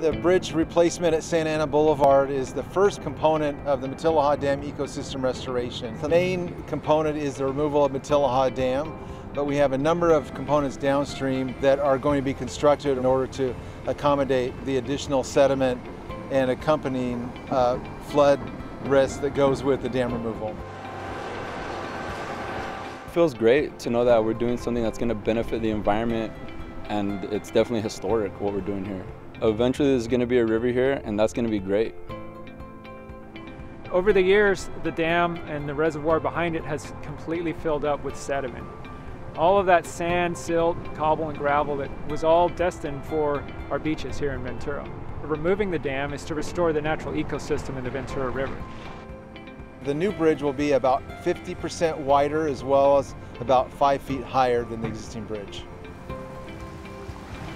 The bridge replacement at Santa Ana Boulevard is the first component of the Ojai Dam ecosystem restoration. The main component is the removal of Ojai Dam, but we have a number of components downstream that are going to be constructed in order to accommodate the additional sediment and accompanying flood risk that goes with the dam removal. It feels great to know that we're doing something that's going to benefit the environment, and it's definitely historic what we're doing here. Eventually there's going to be a river here, and that's going to be great. Over the years, the dam and the reservoir behind it has completely filled up with sediment. All of that sand, silt, cobble, and gravel that was all destined for our beaches here in Ventura. Removing the dam is to restore the natural ecosystem in the Ventura River. The new bridge will be about 50% wider as well as about 5 feet higher than the existing bridge.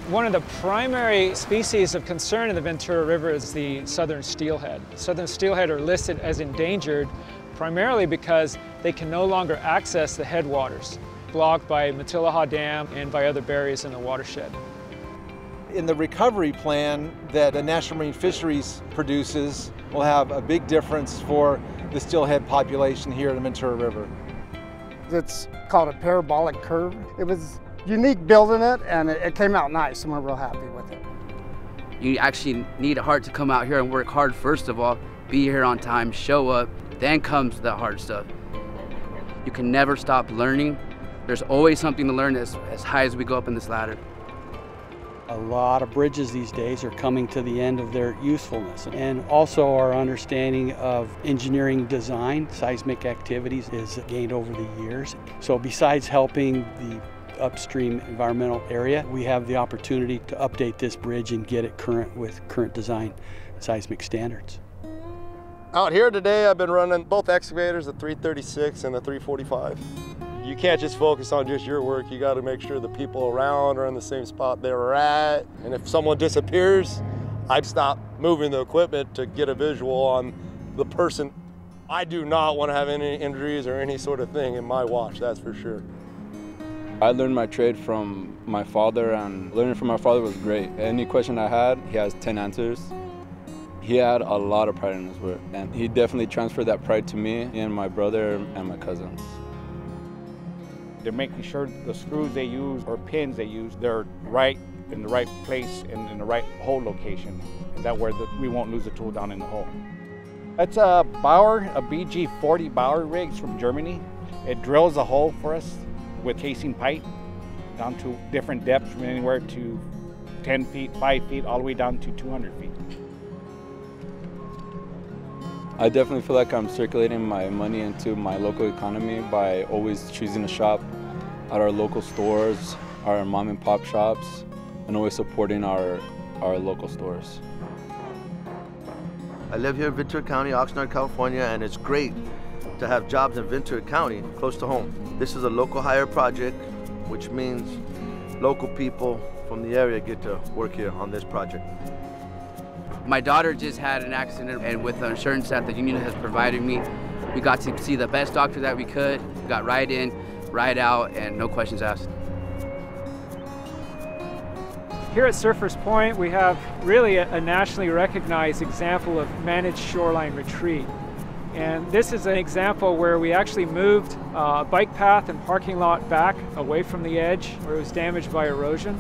One of the primary species of concern in the Ventura River is the southern steelhead. Southern steelhead are listed as endangered primarily because they can no longer access the headwaters, blocked by Ojai Dam and by other barriers in the watershed. In the recovery plan that the National Marine Fisheries produces will have a big difference for the steelhead population here in the Ventura River. It's called a parabolic curve. It was unique building it, and it came out nice, and we're real happy with it. You actually need a heart to come out here and work hard first of all, be here on time, show up, then comes the hard stuff. You can never stop learning. There's always something to learn as high as we go up in this ladder. A lot of bridges these days are coming to the end of their usefulness, and also our understanding of engineering design, seismic activities is gained over the years. So besides helping the upstream environmental area, we have the opportunity to update this bridge and get it current with current design seismic standards. Out here today, I've been running both excavators, the 336 and the 345. You can't just focus on just your work. You got to make sure the people around are in the same spot they were at. And if someone disappears, I stop moving the equipment to get a visual on the person. I do not want to have any injuries or any sort of thing in my watch, that's for sure. I learned my trade from my father, and learning from my father was great. Any question I had, he has 10 answers. He had a lot of pride in his work, and he definitely transferred that pride to me and my brother and my cousins. They're making sure the screws they use or pins they use, they're right in the right place and in the right hole location, and that way we won't lose the tool down in the hole. That's a Bauer, a BG-40 Bauer rigs from Germany. It drills a hole for us with casing pipe down to different depths from anywhere to 10 feet, 5 feet, all the way down to 200 feet. I definitely feel like I'm circulating my money into my local economy by always choosing to shop at our local stores, our mom and pop shops, and always supporting our local stores. I live here in Ventura County, Oxnard, California, and it's great to have jobs in Ventura County close to home. This is a local hire project, which means local people from the area get to work here on this project. My daughter just had an accident, and with the insurance that the union has provided me, we got to see the best doctor that we could. We got right in, right out, and no questions asked. Here at Surfers Point, we have really a nationally recognized example of managed shoreline retreat. And this is an example where we actually moved a bike path and parking lot back away from the edge where it was damaged by erosion,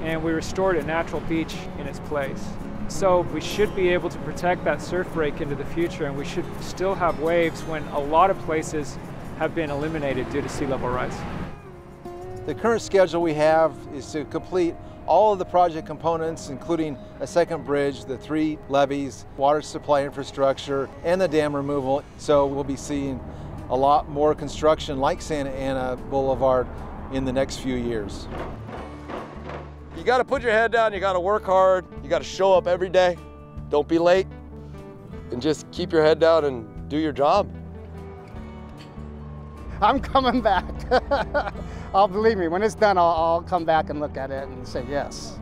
and we restored a natural beach in its place. So we should be able to protect that surf break into the future, and we should still have waves when a lot of places have been eliminated due to sea level rise. The current schedule we have is to complete all of the project components, including a second bridge, the 3 levees, water supply infrastructure, and the dam removal. So we'll be seeing a lot more construction like Santa Ana Boulevard in the next few years. You got to put your head down, you got to work hard, you got to show up every day. Don't be late, and just keep your head down and do your job. I'm coming back. Believe me, when it's done, I'll come back and look at it and say, yes,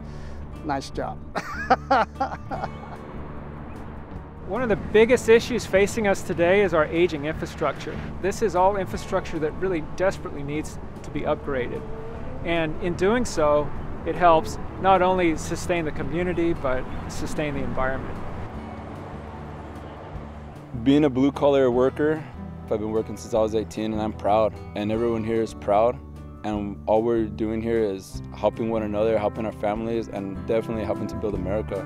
nice job. One of the biggest issues facing us today is our aging infrastructure. This is all infrastructure that really desperately needs to be upgraded. And in doing so, it helps not only sustain the community, but sustain the environment. Being a blue-collar worker, I've been working since I was 18, and I'm proud. And everyone here is proud. And all we're doing here is helping one another, helping our families, and definitely helping to build America.